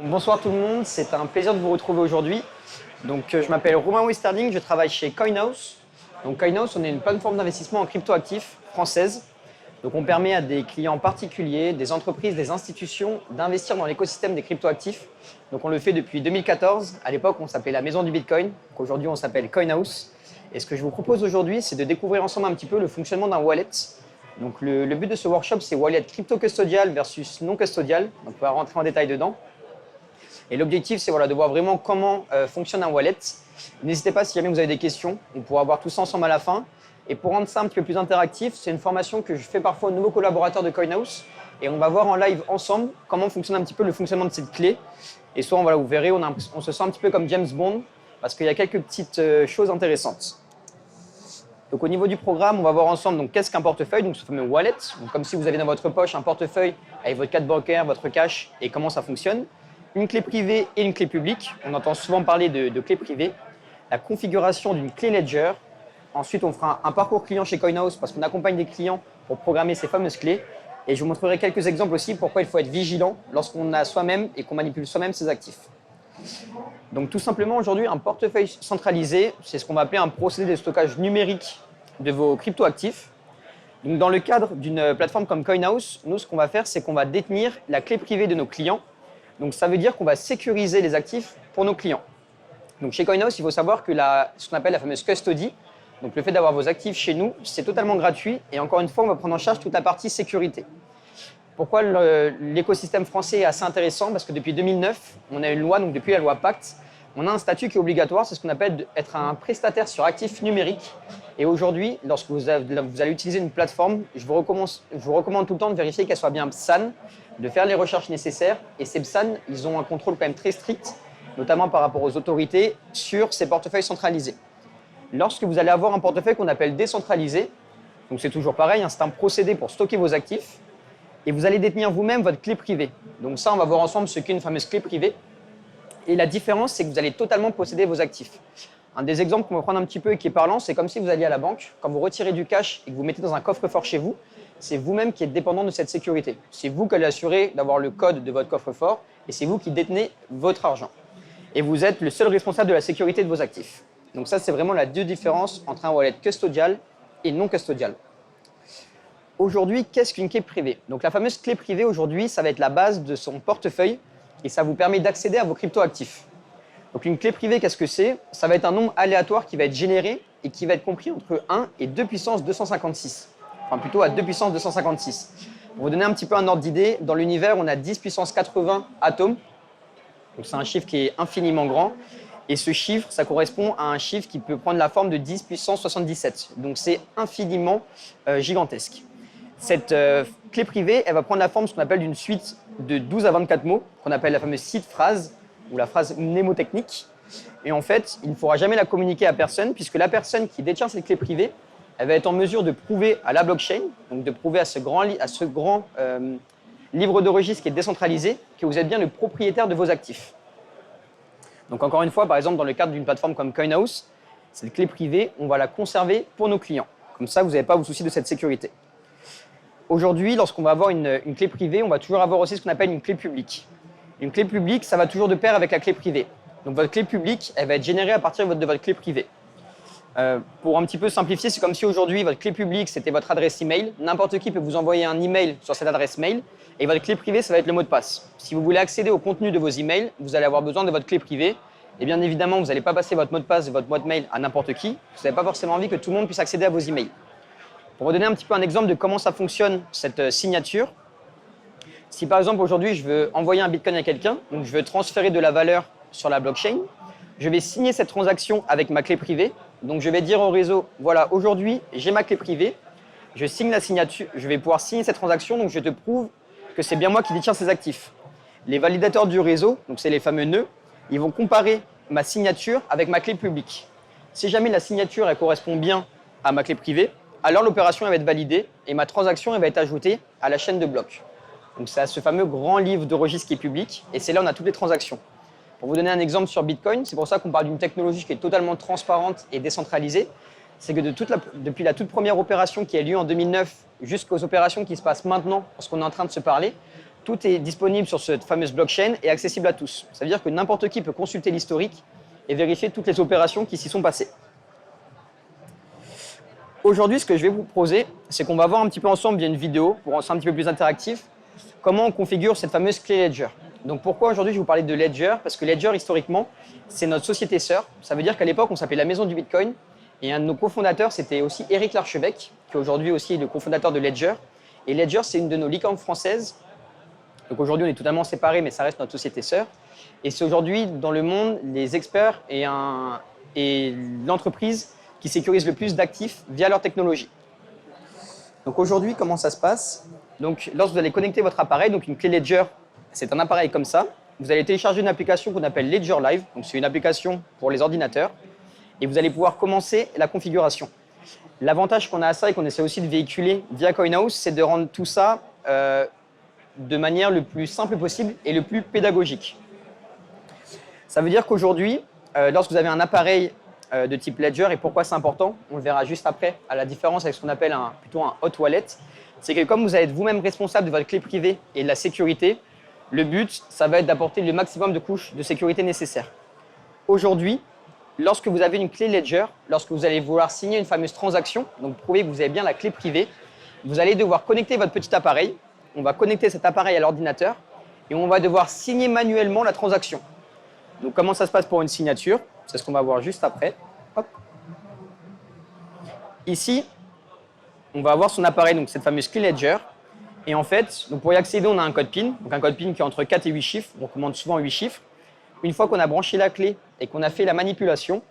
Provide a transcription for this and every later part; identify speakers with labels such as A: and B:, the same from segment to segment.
A: Bonsoir tout le monde, c'est un plaisir de vous retrouver aujourd'hui. Je m'appelle Romain Westerling, je travaille chez CoinHouse. CoinHouse, on est une plateforme d'investissement en crypto-actifs française. On permet à des clients particuliers, des entreprises, des institutions d'investir dans l'écosystème des crypto-actifs. On le fait depuis 2014. À l'époque, on s'appelait la maison du Bitcoin. Aujourd'hui, on s'appelle CoinHouse. Et ce que je vous propose aujourd'hui, c'est de découvrir ensemble un petit peu le fonctionnement d'un wallet. Le but de ce workshop, c'est wallet crypto-custodial versus non custodial. On va rentrer en détail dedans. Et l'objectif, c'est de voir vraiment comment fonctionne un wallet. N'hésitez pas si jamais vous avez des questions, on pourra voir tout ça ensemble à la fin. Et pour rendre ça un petit peu plus interactif, c'est une formation que je fais parfois aux nouveaux collaborateurs de CoinHouse. Et on va voir en live ensemble comment fonctionne un petit peu le fonctionnement de cette clé. Et soit, vous verrez, on se sent un petit peu comme James Bond parce qu'il y a quelques petites choses intéressantes. Au niveau du programme, on va voir ensemble qu'est-ce qu'un portefeuille, ce fameux wallet. Comme si vous avez dans votre poche un portefeuille avec votre carte bancaire, votre cash et comment ça fonctionne. Une clé privée et une clé publique. On entend souvent parler de clé privée. La configuration d'une clé Ledger. Ensuite, on fera un parcours client chez CoinHouse parce qu'on accompagne des clients pour programmer ces fameuses clés. Et je vous montrerai quelques exemples aussi pourquoi il faut être vigilant lorsqu'on a soi-même et qu'on manipule soi-même ses actifs. Tout simplement, aujourd'hui, un portefeuille centralisé, c'est ce qu'on va appeler un procédé de stockage numérique de vos crypto-actifs. Dans le cadre d'une plateforme comme CoinHouse, nous, ce qu'on va faire, c'est qu'on va détenir la clé privée de nos clients. Ça veut dire qu'on va sécuriser les actifs pour nos clients. Chez CoinHouse, il faut savoir que ce qu'on appelle la fameuse custody, le fait d'avoir vos actifs chez nous, c'est totalement gratuit. Et encore une fois, on va prendre en charge toute la partie sécurité. Pourquoi l'écosystème français est assez intéressant? Parce que depuis 2009, on a une loi, depuis la loi Pacte, on a un statut qui est obligatoire, c'est ce qu'on appelle être un prestataire sur actifs numériques. Et aujourd'hui, lorsque vous allez utiliser une plateforme, je vous recommande tout le temps de vérifier qu'elle soit bien PSAN, de faire les recherches nécessaires. Et ces PSAN, ils ont un contrôle quand même très strict, notamment par rapport aux autorités, sur ces portefeuilles centralisés. Lorsque vous allez avoir un portefeuille qu'on appelle décentralisé, c'est toujours pareil, c'est un procédé pour stocker vos actifs, et vous allez détenir vous-même votre clé privée. Ça, on va voir ensemble ce qu'est une fameuse clé privée. Et la différence, c'est que vous allez totalement posséder vos actifs. Un des exemples qu'on va prendre un petit peu et qui est parlant, c'est comme si vous alliez à la banque, quand vous retirez du cash et que vous mettez dans un coffre-fort chez vous, c'est vous-même qui êtes dépendant de cette sécurité. C'est vous qui allez assurer d'avoir le code de votre coffre-fort et c'est vous qui détenez votre argent. Et vous êtes le seul responsable de la sécurité de vos actifs. Ça, c'est vraiment la deux différences entre un wallet custodial et non custodial. Aujourd'hui, qu'est-ce qu'une clé privée? La fameuse clé privée, aujourd'hui, ça va être la base de son portefeuille et ça vous permet d'accéder à vos crypto-actifs. Une clé privée, qu'est-ce que c'est? Ça va être un nombre aléatoire qui va être généré et qui va être compris entre 1 et 2 puissance 256. Enfin, plutôt à 2 puissance 256. Pour vous donner un petit peu un ordre d'idée, dans l'univers, on a 10 puissance 80 atomes. C'est un chiffre qui est infiniment grand. Et ce chiffre, ça correspond à un chiffre qui peut prendre la forme de 10 puissance 77. C'est infiniment gigantesque. Cette clé privée, elle va prendre la forme ce qu'on appelle d'une suite de 12 à 24 mots, qu'on appelle la fameuse seed phrase ou la phrase mnémotechnique. Et en fait, il ne faudra jamais la communiquer à personne, puisque la personne qui détient cette clé privée, elle va être en mesure de prouver à la blockchain, de prouver à ce grand livre de registre qui est décentralisé, que vous êtes bien le propriétaire de vos actifs. Encore une fois, par exemple, dans le cadre d'une plateforme comme CoinHouse, cette clé privée, on va la conserver pour nos clients. Comme ça, vous n'avez pas à vous soucier de cette sécurité. Aujourd'hui, lorsqu'on va avoir une clé privée, on va toujours avoir aussi ce qu'on appelle une clé publique. Une clé publique, ça va toujours de pair avec la clé privée. Votre clé publique, elle va être générée à partir de votre clé privée. Pour un petit peu simplifier, c'est comme si aujourd'hui, votre clé publique, c'était votre adresse email. N'importe qui peut vous envoyer un email sur cette adresse mail. Et votre clé privée, ça va être le mot de passe. Si vous voulez accéder au contenu de vos emails, vous allez avoir besoin de votre clé privée. Et bien évidemment, vous n'allez pas passer votre mot de passe de votre boîte mail à n'importe qui. Vous n'avez pas forcément envie que tout le monde puisse accéder à vos emails. Pour vous donner un petit peu un exemple de comment ça fonctionne, cette signature, si par exemple aujourd'hui je veux envoyer un bitcoin à quelqu'un, donc je veux transférer de la valeur sur la blockchain, je vais signer cette transaction avec ma clé privée. Donc je vais dire au réseau, voilà, aujourd'hui j'ai ma clé privée, je signe la signature, je vais pouvoir signer cette transaction, donc je te prouve que c'est bien moi qui détiens ces actifs. Les validateurs du réseau, donc c'est les fameux nœuds, ils vont comparer ma signature avec ma clé publique. Si jamais la signature elle correspond bien à ma clé privée, alors l'opération va être validée et ma transaction elle va être ajoutée à la chaîne de blocs. Donc c'est ce fameux grand livre de registre qui est public et c'est là où on a toutes les transactions. Pour vous donner un exemple sur Bitcoin, c'est pour ça qu'on parle d'une technologie qui est totalement transparente et décentralisée. C'est que depuis la toute première opération qui a lieu en 2009 jusqu'aux opérations qui se passent maintenant, lorsqu'on est en train de se parler, Tout est disponible sur cette fameuse blockchain et accessible à tous. Ça veut dire que n'importe qui peut consulter l'historique et vérifier toutes les opérations qui s'y sont passées. Aujourd'hui, ce que je vais vous proposer, c'est qu'on va voir un petit peu ensemble via une vidéo, pour rendre ça un petit peu plus interactif, comment on configure cette fameuse clé Ledger. Donc pourquoi aujourd'hui je vais vous parler de Ledger? Parce que Ledger, historiquement, c'est notre société sœur. Ça veut dire qu'à l'époque, on s'appelait la maison du Bitcoin. Et un de nos cofondateurs, c'était aussi Eric Larchevêque, qui aujourd'hui aussi est le cofondateur de Ledger. Et Ledger, c'est une de nos licornes françaises. Donc aujourd'hui, on est totalement séparés, mais ça reste notre société sœur. Et c'est aujourd'hui, dans le monde, les experts et l'entreprise qui sécurisent le plus d'actifs via leur technologie. Donc aujourd'hui, comment ça se passe? Donc lorsque vous allez connecter votre appareil, donc une clé Ledger, c'est un appareil comme ça. Vous allez télécharger une application qu'on appelle Ledger Live. Donc c'est une application pour les ordinateurs. Et vous allez pouvoir commencer la configuration. L'avantage qu'on a à ça et qu'on essaie aussi de véhiculer via CoinHouse, c'est de rendre tout ça de manière le plus simple possible et le plus pédagogique. Ça veut dire qu'aujourd'hui, lorsque vous avez un appareil de type Ledger, et pourquoi c'est important, on le verra juste après, à la différence avec ce qu'on appelle plutôt un hot wallet, c'est que comme vous allez être vous-même responsable de votre clé privée et de la sécurité, le but, ça va être d'apporter le maximum de couches de sécurité nécessaires. Aujourd'hui, lorsque vous avez une clé Ledger, lorsque vous allez vouloir signer une fameuse transaction, donc prouver que vous avez bien la clé privée, vous allez devoir connecter votre petit appareil. On va connecter cet appareil à l'ordinateur et on va devoir signer manuellement la transaction. Donc comment ça se passe pour une signature? C'est ce qu'on va voir juste après. Hop. Ici, on va avoir son appareil, donc cette fameuse clé Ledger. Et en fait, donc pour y accéder, on a un code PIN. Donc un code PIN qui est entre 4 et 8 chiffres. On recommande souvent 8 chiffres. Une fois qu'on a branché la clé et qu'on a fait la manipulation,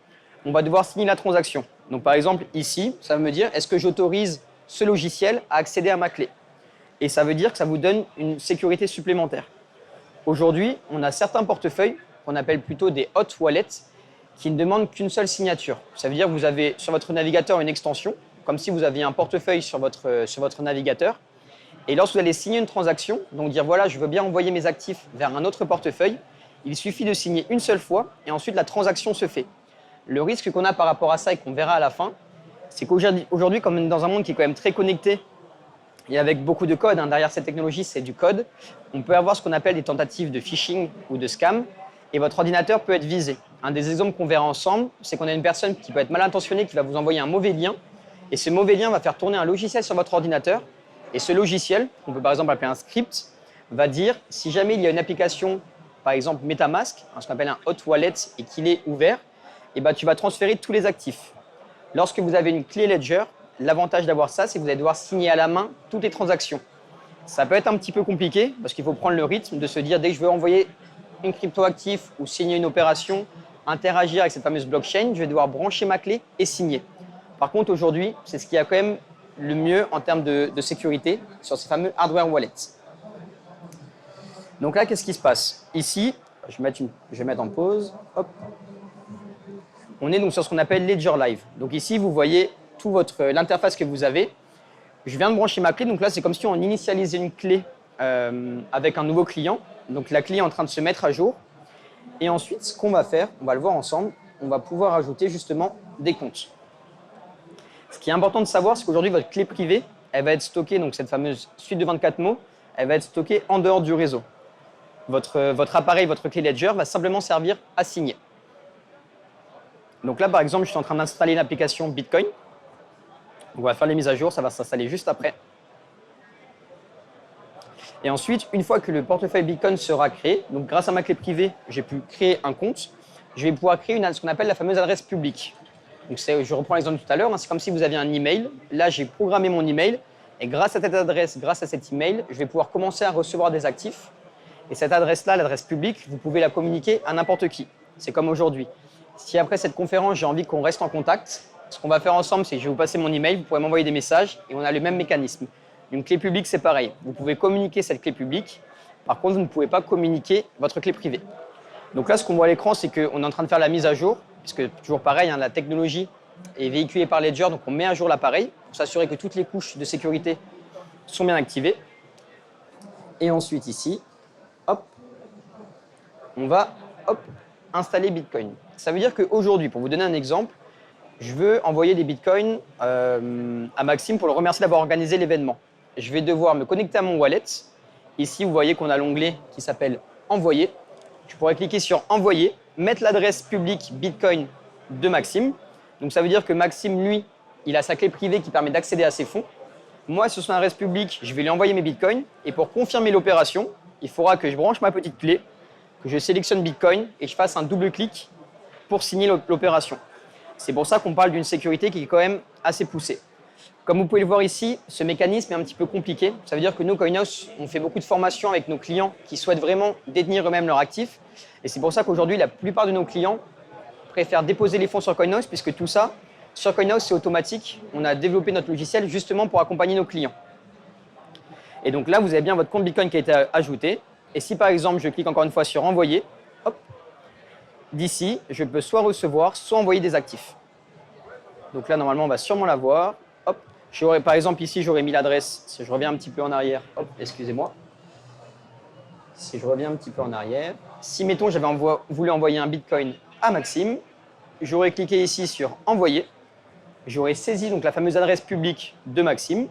A: on va devoir signer la transaction. Donc par exemple, ici, ça va me dire, est-ce que j'autorise ce logiciel à accéder à ma clé? Et ça veut dire que ça vous donne une sécurité supplémentaire. Aujourd'hui, on a certains portefeuilles qu'on appelle plutôt des hot wallets qui ne demandent qu'une seule signature. Ça veut dire que vous avez sur votre navigateur une extension, comme si vous aviez un portefeuille sur votre navigateur. Et lorsque vous allez signer une transaction, donc dire voilà, je veux bien envoyer mes actifs vers un autre portefeuille, il suffit de signer une seule fois et ensuite la transaction se fait. Le risque qu'on a par rapport à ça et qu'on verra à la fin, c'est qu'aujourd'hui, comme on est dans un monde qui est quand même très connecté et avec beaucoup de code, derrière cette technologie, c'est du code, on peut avoir ce qu'on appelle des tentatives de phishing ou de scam et votre ordinateur peut être visé. Un des exemples qu'on verra ensemble, c'est qu'on a une personne qui peut être mal intentionnée qui va vous envoyer un mauvais lien et ce mauvais lien va faire tourner un logiciel sur votre ordinateur et ce logiciel, qu'on peut par exemple appeler un script, va dire si jamais il y a une application, par exemple MetaMask, ce qu'on appelle un hot wallet et qu'il est ouvert, et tu vas transférer tous les actifs. Lorsque vous avez une clé Ledger, l'avantage d'avoir ça, c'est que vous allez devoir signer à la main toutes les transactions. Ça peut être un petit peu compliqué parce qu'il faut prendre le rythme de se dire dès que je veux envoyer une crypto-actif ou signer une opération, interagir avec cette fameuse blockchain, je vais devoir brancher ma clé et signer. Par contre, aujourd'hui, c'est ce qui a quand même le mieux en termes de sécurité sur ces fameux hardware wallets. Donc là, qu'est-ce qui se passe? Ici, je vais mettre en pause. Hop. On est donc sur ce qu'on appelle Ledger Live. Donc ici, vous voyez l'interface que vous avez. Je viens de brancher ma clé. Donc là, c'est comme si on initialisait une clé avec un nouveau client. Donc la clé est en train de se mettre à jour. Et ensuite, ce qu'on va faire, on va le voir ensemble, on va pouvoir ajouter justement des comptes. Ce qui est important de savoir, c'est qu'aujourd'hui, votre clé privée, elle va être stockée, donc cette fameuse suite de 24 mots, elle va être stockée en dehors du réseau. Votre appareil, votre clé Ledger va simplement servir à signer. Donc là, par exemple, je suis en train d'installer l'application Bitcoin. On va faire les mises à jour, ça va s'installer juste après. Et ensuite, une fois que le portefeuille Bitcoin sera créé, donc grâce à ma clé privée, j'ai pu créer un compte, je vais pouvoir créer ce qu'on appelle la fameuse adresse publique. Donc je reprends l'exemple de tout à l'heure, c'est comme si vous aviez un email. Là, j'ai programmé mon email et grâce à cette adresse, grâce à cet email, je vais pouvoir commencer à recevoir des actifs. Et cette adresse-là, l'adresse publique, vous pouvez la communiquer à n'importe qui. C'est comme aujourd'hui. Si après cette conférence, j'ai envie qu'on reste en contact, ce qu'on va faire ensemble, c'est que je vais vous passer mon email, vous pourrez m'envoyer des messages et on a le même mécanisme. Une clé publique, c'est pareil. Vous pouvez communiquer cette clé publique. Par contre, vous ne pouvez pas communiquer votre clé privée. Donc là, ce qu'on voit à l'écran, c'est qu'on est en train de faire la mise à jour, puisque toujours pareil, la technologie est véhiculée par Ledger, donc on met à jour l'appareil pour s'assurer que toutes les couches de sécurité sont bien activées. Et ensuite ici, hop, on va installer Bitcoin. Ça veut dire qu'aujourd'hui, pour vous donner un exemple, je veux envoyer des Bitcoins à Maxime pour le remercier d'avoir organisé l'événement. Je vais devoir me connecter à mon wallet Ici, vous voyez qu'on a l'onglet qui s'appelle Envoyer. Je pourrais cliquer sur Envoyer, mettre l'adresse publique Bitcoin de Maxime. Donc ça veut dire que Maxime, lui, il a sa clé privée qui permet d'accéder à ses fonds. Moi, sur son adresse publique, je vais lui envoyer mes Bitcoins. Et pour confirmer l'opération, il faudra que je branche ma petite clé, que je sélectionne Bitcoin et je fasse un double clic pour signer l'opération. C'est pour ça qu'on parle d'une sécurité qui est quand même assez poussée. Comme vous pouvez le voir ici, ce mécanisme est un petit peu compliqué. Ça veut dire que nous, Coinhouse, on fait beaucoup de formations avec nos clients qui souhaitent vraiment détenir eux-mêmes leurs actifs. Et c'est pour ça qu'aujourd'hui, la plupart de nos clients préfèrent déposer les fonds sur Coinhouse, puisque tout ça, sur Coinhouse, c'est automatique. On a développé notre logiciel justement pour accompagner nos clients. Et donc là, vous avez bien votre compte Bitcoin qui a été ajouté. Et si par exemple, je clique encore une fois sur Envoyer, hop, d'ici, je peux soit recevoir, soit envoyer des actifs. Donc là, normalement, on va sûrement l'avoir. Hop, par exemple, ici, j'aurais mis l'adresse. Si je reviens un petit peu en arrière, hop, excusez-moi. Si je reviens un petit peu en arrière, si, mettons, j'avais voulu envoyer un Bitcoin à Maxime, j'aurais cliqué ici sur Envoyer. J'aurais saisi donc la fameuse adresse publique de Maxime.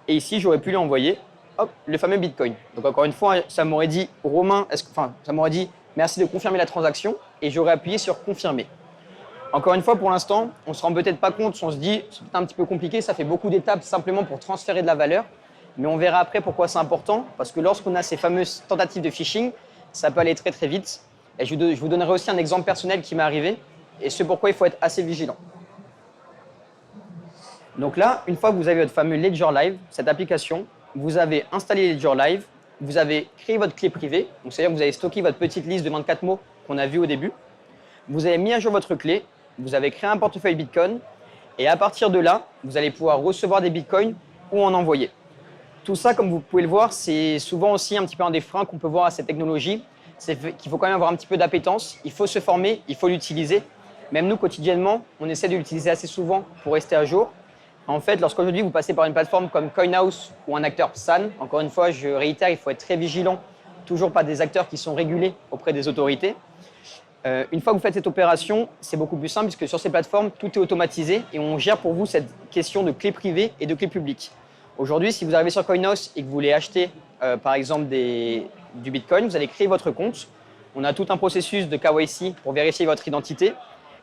A: Et ici, j'aurais pu lui envoyer hop, le fameux Bitcoin. Donc encore une fois, ça m'aurait dit, Romain, ça m'aurait dit merci de confirmer la transaction et j'aurais appuyé sur confirmer. Encore une fois, pour l'instant, on ne se rend peut-être pas compte, on se dit c'est peut-être un petit peu compliqué, ça fait beaucoup d'étapes simplement pour transférer de la valeur. Mais on verra après pourquoi c'est important, parce que lorsqu'on a ces fameuses tentatives de phishing, ça peut aller très très vite. Et je vous donnerai aussi un exemple personnel qui m'est arrivé et ce pourquoi il faut être assez vigilant. Donc là, une fois que vous avez votre fameux Ledger Live, cette application, vous avez installé Ledger Live, vous avez créé votre clé privée, donc c'est-à-dire que vous avez stocké votre petite liste de 24 mots qu'on a vu au début, vous avez mis à jour votre clé, vous avez créé un portefeuille Bitcoin, et à partir de là, vous allez pouvoir recevoir des Bitcoins ou en envoyer. Tout ça, comme vous pouvez le voir, c'est souvent aussi un petit peu un des freins qu'on peut voir à cette technologie, c'est qu'il faut quand même avoir un petit peu d'appétence, il faut se former, il faut l'utiliser. Même nous, quotidiennement, on essaie de l'utiliser assez souvent pour rester à jour. En fait, lorsqu'aujourd'hui vous passez par une plateforme comme Coinhouse ou un acteur PSAN, encore une fois, je réitère, il faut être très vigilant, toujours pas des acteurs qui sont régulés auprès des autorités. Une fois que vous faites cette opération, c'est beaucoup plus simple puisque sur ces plateformes, tout est automatisé et on gère pour vous cette question de clé privée et de clé publique. Aujourd'hui, si vous arrivez sur Coinhouse et que vous voulez acheter, par exemple, du Bitcoin, vous allez créer votre compte. On a tout un processus de KYC pour vérifier votre identité.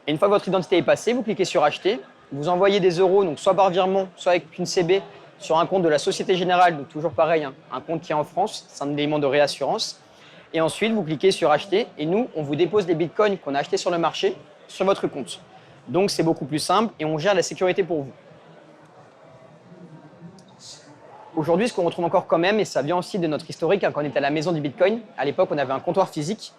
A: Et une fois que votre identité est passée, vous cliquez sur Acheter. Vous envoyez des euros, donc soit par virement, soit avec une CB, sur un compte de la Société Générale, donc toujours pareil, hein, un compte qui est en France, c'est un élément de réassurance. Et ensuite, vous cliquez sur Acheter et nous, on vous dépose les bitcoins qu'on a achetés sur le marché sur votre compte. Donc, c'est beaucoup plus simple et on gère la sécurité pour vous. Aujourd'hui, ce qu'on retrouve encore quand même, et ça vient aussi de notre historique, hein, quand on était à la maison du Bitcoin, à l'époque, on avait un comptoir physique.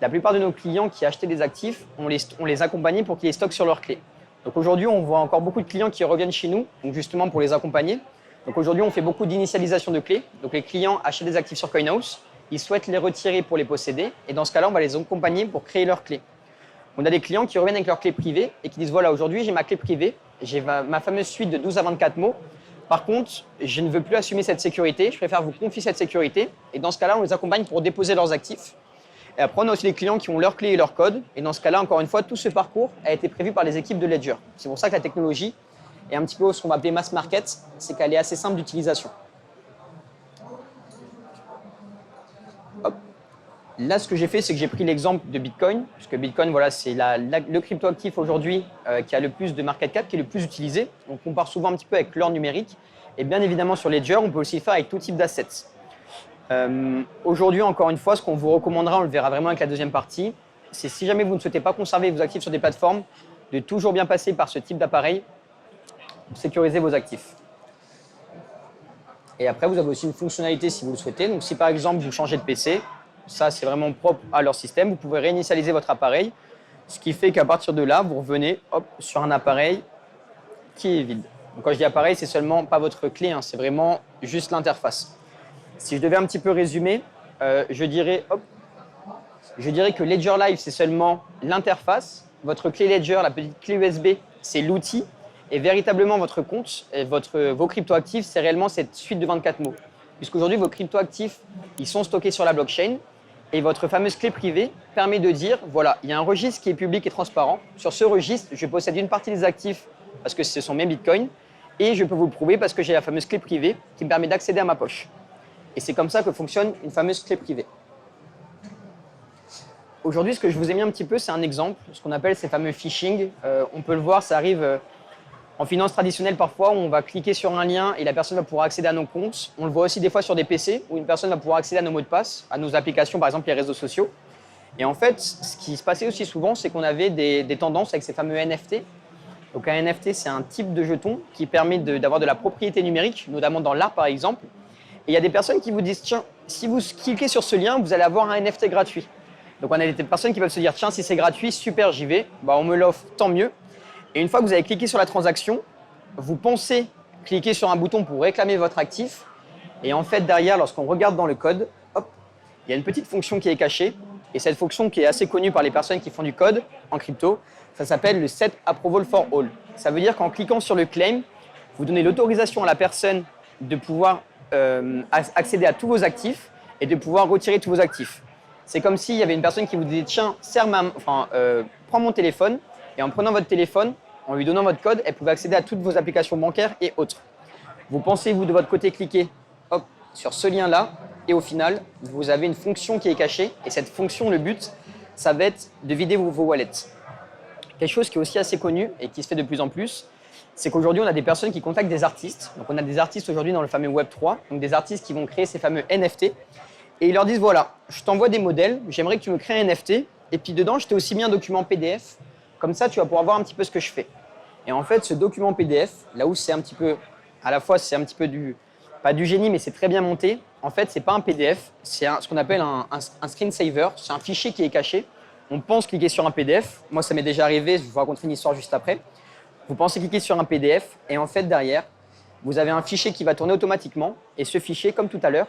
A: La plupart de nos clients qui achetaient des actifs, on les accompagnait pour qu'ils les stockent sur leur clé. Donc aujourd'hui, on voit encore beaucoup de clients qui reviennent chez nous, donc justement pour les accompagner. Donc aujourd'hui, on fait beaucoup d'initialisation de clés. Donc les clients achètent des actifs sur Coinhouse, ils souhaitent les retirer pour les posséder, et dans ce cas-là, on va les accompagner pour créer leur clé. On a des clients qui reviennent avec leur clé privée et qui disent voilà, aujourd'hui, j'ai ma clé privée, j'ai ma fameuse suite de 12 à 24 mots. Par contre, je ne veux plus assumer cette sécurité, je préfère vous confier cette sécurité. Et dans ce cas-là, on les accompagne pour déposer leurs actifs. Et après, on a aussi des clients qui ont leur clé et leur code. Et dans ce cas-là, encore une fois, tout ce parcours a été prévu par les équipes de Ledger. C'est pour ça que la technologie est un petit peu ce qu'on va appeler mass market, c'est qu'elle est assez simple d'utilisation. Là, ce que j'ai fait, c'est que j'ai pris l'exemple de Bitcoin, puisque Bitcoin, voilà, c'est le cryptoactif aujourd'hui qui a le plus de market cap, qui est le plus utilisé. On compare souvent un petit peu avec l'or numérique. Et bien évidemment, sur Ledger, on peut aussi le faire avec tout type d'assets. Aujourd'hui, encore une fois, ce qu'on vous recommandera, on le verra vraiment avec la deuxième partie, c'est si jamais vous ne souhaitez pas conserver vos actifs sur des plateformes, de toujours bien passer par ce type d'appareil pour sécuriser vos actifs. Et après, vous avez aussi une fonctionnalité si vous le souhaitez. Donc, si par exemple, vous changez de PC, ça, c'est vraiment propre à leur système, vous pouvez réinitialiser votre appareil, ce qui fait qu'à partir de là, vous revenez sur un appareil qui est vide. Donc, quand je dis appareil, c'est seulement pas votre clé, hein, c'est vraiment juste l'interface. Si je devais un petit peu résumer, je dirais que Ledger Live, c'est seulement l'interface. Votre clé Ledger, la petite clé USB, c'est l'outil. Et véritablement, votre compte, et vos cryptoactifs, c'est réellement cette suite de 24 mots. Puisqu'aujourd'hui, vos cryptoactifs, ils sont stockés sur la blockchain. Et votre fameuse clé privée permet de dire, voilà, il y a un registre qui est public et transparent. Sur ce registre, je possède une partie des actifs parce que ce sont mes bitcoins. Et je peux vous le prouver parce que j'ai la fameuse clé privée qui me permet d'accéder à ma poche. Et c'est comme ça que fonctionne une fameuse clé privée. Aujourd'hui, ce que je vous ai mis un petit peu, c'est un exemple, ce qu'on appelle ces fameux phishing. On peut le voir, ça arrive en finance traditionnelle parfois, où on va cliquer sur un lien et la personne va pouvoir accéder à nos comptes. On le voit aussi des fois sur des PC, où une personne va pouvoir accéder à nos mots de passe, à nos applications, par exemple les réseaux sociaux. Et en fait, ce qui se passait aussi souvent, c'est qu'on avait des tendances avec ces fameux NFT. Donc un NFT, c'est un type de jeton qui permet d'avoir de la propriété numérique, notamment dans l'art par exemple. Et il y a des personnes qui vous disent, tiens, si vous cliquez sur ce lien, vous allez avoir un NFT gratuit. Donc on a des personnes qui peuvent se dire, tiens, si c'est gratuit, super, j'y vais, bah, on me l'offre, tant mieux. Et une fois que vous avez cliqué sur la transaction, vous pensez cliquer sur un bouton pour réclamer votre actif. Et en fait, derrière, lorsqu'on regarde dans le code, hop, il y a une petite fonction qui est cachée. Et cette fonction qui est assez connue par les personnes qui font du code en crypto, ça s'appelle le set approval for all. Ça veut dire qu'en cliquant sur le claim, vous donnez l'autorisation à la personne de pouvoir accéder à tous vos actifs et de pouvoir retirer tous vos actifs. C'est comme s'il y avait une personne qui vous disait, tiens, prends mon téléphone, et en prenant votre téléphone, en lui donnant votre code, elle pouvait accéder à toutes vos applications bancaires et autres. Vous pensez, vous, de votre côté, cliquer hop, sur ce lien-là, et au final, vous avez une fonction qui est cachée, et cette fonction, le but, ça va être de vider vos wallets. Quelque chose qui est aussi assez connu et qui se fait de plus en plus, c'est qu'aujourd'hui, on a des personnes qui contactent des artistes. Donc, on a des artistes aujourd'hui dans le fameux Web3, donc des artistes qui vont créer ces fameux NFT, et ils leur disent, voilà, je t'envoie des modèles, j'aimerais que tu me crées un NFT, et puis dedans, je t'ai aussi mis un document PDF, comme ça, tu vas pouvoir voir un petit peu ce que je fais. Et en fait, ce document PDF, là où c'est un petit peu, à la fois, c'est un petit peu pas du génie, mais c'est très bien monté. En fait, c'est pas un PDF, c'est ce qu'on appelle un screensaver. C'est un fichier qui est caché. On pense cliquer sur un PDF. Moi, ça m'est déjà arrivé. Je vais vous raconter une histoire juste après. Vous pensez cliquer sur un PDF et en fait, derrière, vous avez un fichier qui va tourner automatiquement. Et ce fichier, comme tout à l'heure,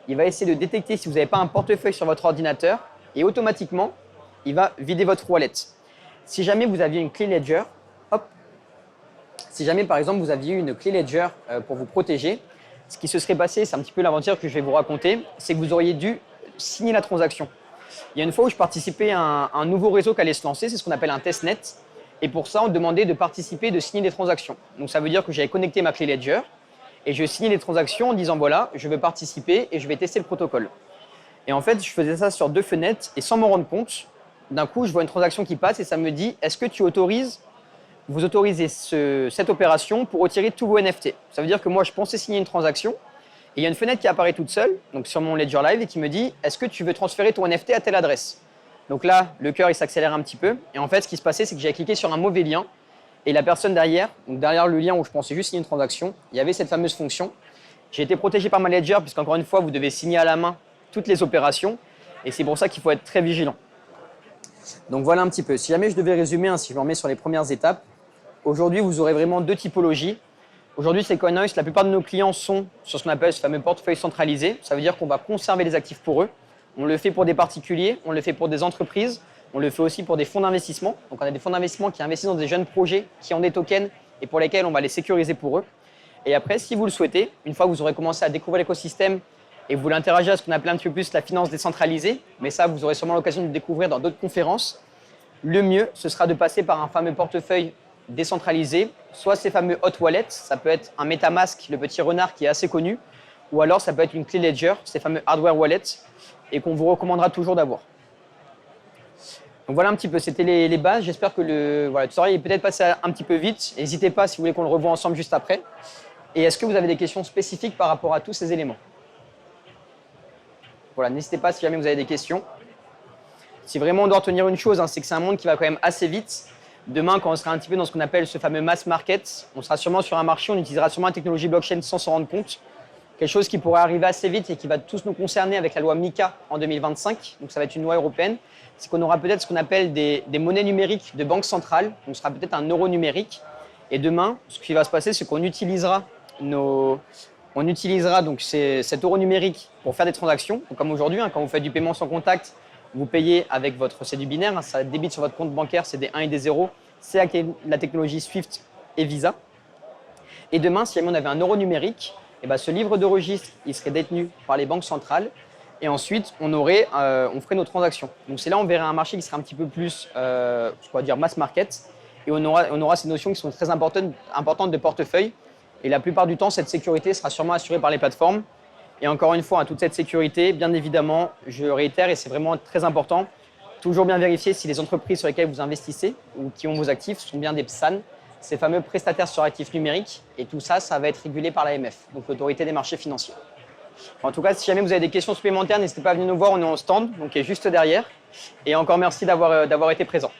A: il va essayer de détecter si vous n'avez pas un portefeuille sur votre ordinateur et automatiquement, il va vider votre wallet. Si jamais vous aviez une clé Ledger, hop, si jamais par exemple vous aviez une clé Ledger pour vous protéger, ce qui se serait passé, c'est un petit peu l'aventure que je vais vous raconter, c'est que vous auriez dû signer la transaction. Il y a une fois où je participais à un nouveau réseau qui allait se lancer, c'est ce qu'on appelle un testnet. Et pour ça, on demandait de participer, de signer des transactions. Donc ça veut dire que j'avais connecté ma clé Ledger et je signais les transactions en disant voilà, je veux participer et je vais tester le protocole. Et en fait, je faisais ça sur 2 fenêtres et sans m'en rendre compte, d'un coup, je vois une transaction qui passe et ça me dit est-ce que vous autorisez cette opération pour retirer tous vos NFT. Ça veut dire que moi, je pensais signer une transaction et il y a une fenêtre qui apparaît toute seule, donc sur mon Ledger Live, et qui me dit est-ce que tu veux transférer ton NFT à telle adresse. Donc là, le cœur, il s'accélère un petit peu. Et en fait, ce qui se passait, c'est que j'avais cliqué sur un mauvais lien et la personne derrière, donc derrière le lien où je pensais juste signer une transaction, il y avait cette fameuse fonction. J'ai été protégé par ma Ledger puisqu'encore une fois, vous devez signer à la main toutes les opérations et c'est pour ça qu'il faut être très vigilant. Donc voilà un petit peu. Si jamais je devais résumer, si je me remets sur les premières étapes, aujourd'hui, vous aurez vraiment 2 typologies. Aujourd'hui, chez Coinhouse, la plupart de nos clients sont sur ce qu'on appelle ce fameux portefeuille centralisé. Ça veut dire qu'on va conserver les actifs pour eux. On le fait pour des particuliers, on le fait pour des entreprises, on le fait aussi pour des fonds d'investissement. Donc on a des fonds d'investissement qui investissent dans des jeunes projets, qui ont des tokens et pour lesquels on va les sécuriser pour eux. Et après, si vous le souhaitez, une fois que vous aurez commencé à découvrir l'écosystème et que vous voulez interagir à ce qu'on appelle un petit peu plus la finance décentralisée, mais ça, vous aurez sûrement l'occasion de le découvrir dans d'autres conférences, le mieux, ce sera de passer par un fameux portefeuille décentralisé, soit ces fameux hot wallets, ça peut être un MetaMask, le petit renard qui est assez connu, ou alors ça peut être une clé Ledger, ces fameux hardware wallets, et qu'on vous recommandera toujours d'avoir. Donc voilà un petit peu, c'était les bases. J'espère que le tutoriel est peut-être passé un petit peu vite. N'hésitez pas si vous voulez qu'on le revoie ensemble juste après. Et est-ce que vous avez des questions spécifiques par rapport à tous ces éléments? Voilà, n'hésitez pas si jamais vous avez des questions. Si vraiment on doit retenir une chose, c'est que c'est un monde qui va quand même assez vite. Demain, quand on sera un petit peu dans ce qu'on appelle ce fameux mass market, on sera sûrement sur un marché, on utilisera sûrement la technologie blockchain sans s'en rendre compte. Quelque chose qui pourrait arriver assez vite et qui va tous nous concerner avec la loi MiCA en 2025. Donc ça va être une loi européenne. C'est qu'on aura peut-être ce qu'on appelle des monnaies numériques de banque centrale. Donc ce sera peut-être un euro numérique. Et demain, ce qui va se passer, c'est qu'on utilisera donc cet euro numérique pour faire des transactions. Donc comme aujourd'hui, quand vous faites du paiement sans contact, vous payez avec c'est du binaire, ça débite sur votre compte bancaire, c'est des 1 et des 0. C'est avec la technologie SWIFT et Visa. Et demain, si on avait un euro numérique, ce livre de registre, il serait détenu par les banques centrales. Et ensuite, on ferait nos transactions. Donc c'est là on verrait un marché qui serait un petit peu plus, mass market. Et on aura ces notions qui sont très importantes de portefeuille. Et la plupart du temps, cette sécurité sera sûrement assurée par les plateformes. Et encore une fois, toute cette sécurité, bien évidemment, je réitère et c'est vraiment très important, toujours bien vérifier si les entreprises sur lesquelles vous investissez ou qui ont vos actifs sont bien des PSAN, ces fameux prestataires sur actifs numériques. Et tout ça, ça va être régulé par l'AMF, donc l'autorité des marchés financiers. En tout cas, si jamais vous avez des questions supplémentaires, n'hésitez pas à venir nous voir, on est en stand, donc qui est juste derrière. Et encore merci d'avoir été présent.